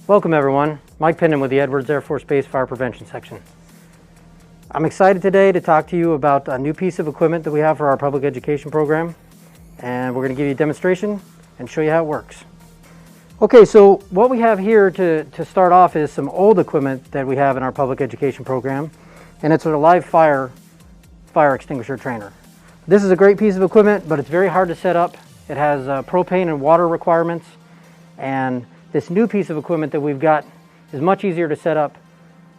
Welcome everyone, Mike Pinden with the Edwards Air Force Base Fire Prevention Section. I'm excited today to talk to you about a new piece of equipment that we have for our public education program, and we're going to give you a demonstration and show you how it works. Okay, so what we have here to start off is some old equipment that we have in our public education program, and it's a live fire extinguisher trainer. This is a great piece of equipment, but it's very hard to set up. It has propane and water requirements, and this new piece of equipment that we've got is much easier to set up,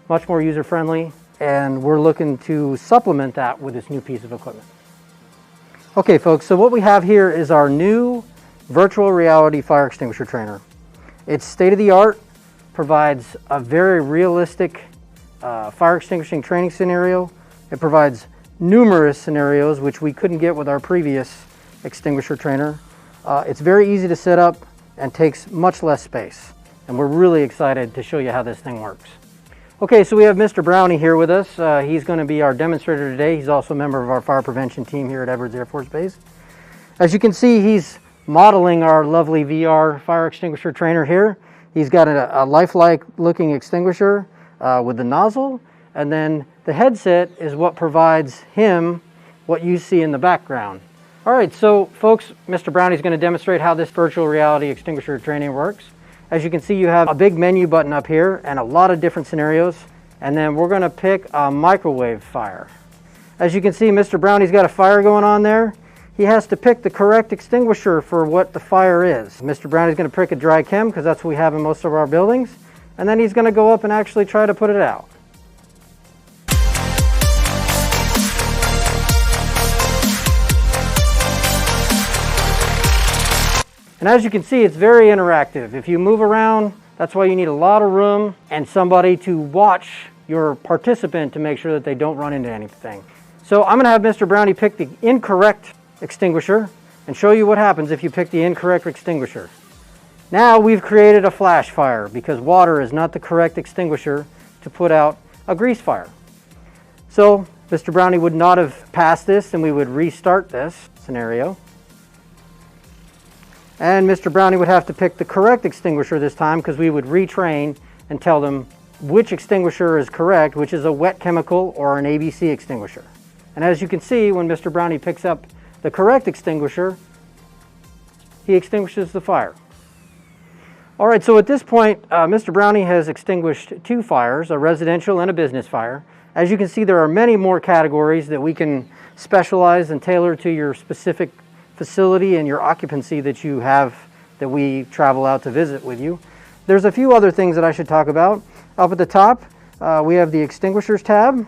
much more user-friendly, and we're looking to supplement that with this new piece of equipment. Okay folks, so what we have here is our new virtual reality fire extinguisher trainer. It's state-of-the-art, provides a very realistic fire extinguishing training scenario. It provides numerous scenarios which we couldn't get with our previous extinguisher trainer. It's very easy to set up and takes much less space, and we're really excited to show you how this thing works. Okay, so we have Mr. Brownie here with us. He's going to be our demonstrator today. He's also a member of our fire prevention team here at Edwards Air Force Base. As you can see, he's modeling our lovely VR fire extinguisher trainer here. He's got a lifelike looking extinguisher with the nozzle, and then the headset is what provides him what you see in the background. All right, so folks, Mr. Brownie's going to demonstrate how this virtual reality extinguisher training works. As you can see, you have a big menu button up here and a lot of different scenarios, and then we're going to pick a microwave fire. As you can see, Mr. Brownie's got a fire going on there. He has to pick the correct extinguisher for what the fire is. Mr. Brownie's going to pick a dry chem because that's what we have in most of our buildings, and then he's going to go up and actually try to put it out. And as you can see, it's very interactive. If you move around, that's why you need a lot of room and somebody to watch your participant to make sure that they don't run into anything. So I'm going to have Mr. Brownie pick the incorrect extinguisher and show you what happens if you pick the incorrect extinguisher. Now we've created a flash fire because water is not the correct extinguisher to put out a grease fire. So Mr. Brownie would not have passed this, and we would restart this scenario. And Mr. Brownie would have to pick the correct extinguisher this time because we would retrain and tell them which extinguisher is correct, which is a wet chemical or an ABC extinguisher. And as you can see, when Mr. Brownie picks up the correct extinguisher, he extinguishes the fire. All right, so at this point, Mr. Brownie has extinguished two fires, a residential and a business fire. As you can see, there are many more categories that we can specialize and tailor to your specific facility and your occupancy that you have, that we travel out to visit with you. There's a few other things that I should talk about. Up at the top, we have the extinguishers tab.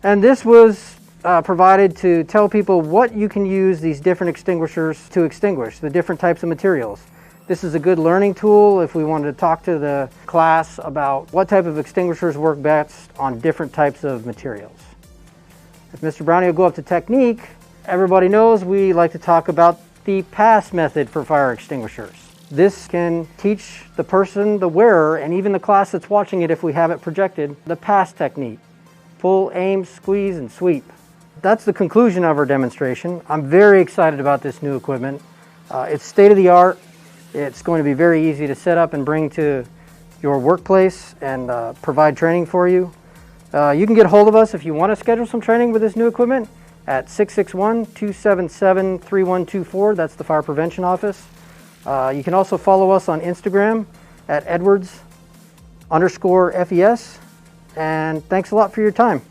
And this was provided to tell people what you can use these different extinguishers to extinguish, the different types of materials. This is a good learning tool if we wanted to talk to the class about what type of extinguishers work best on different types of materials. If Mr. Brownie will go up to technique, everybody knows we like to talk about the pass method for fire extinguishers. This can teach the person, the wearer, and even the class that's watching it if we have it projected, the pass technique. Pull, aim, squeeze, and sweep. That's the conclusion of our demonstration. I'm very excited about this new equipment. It's state-of-the-art. It's going to be very easy to set up and bring to your workplace and provide training for you. You can get a hold of us if you want to schedule some training with this new equipment at 661-277-3124. That's the Fire Prevention Office. You can also follow us on Instagram at Edwards_FES. And thanks a lot for your time.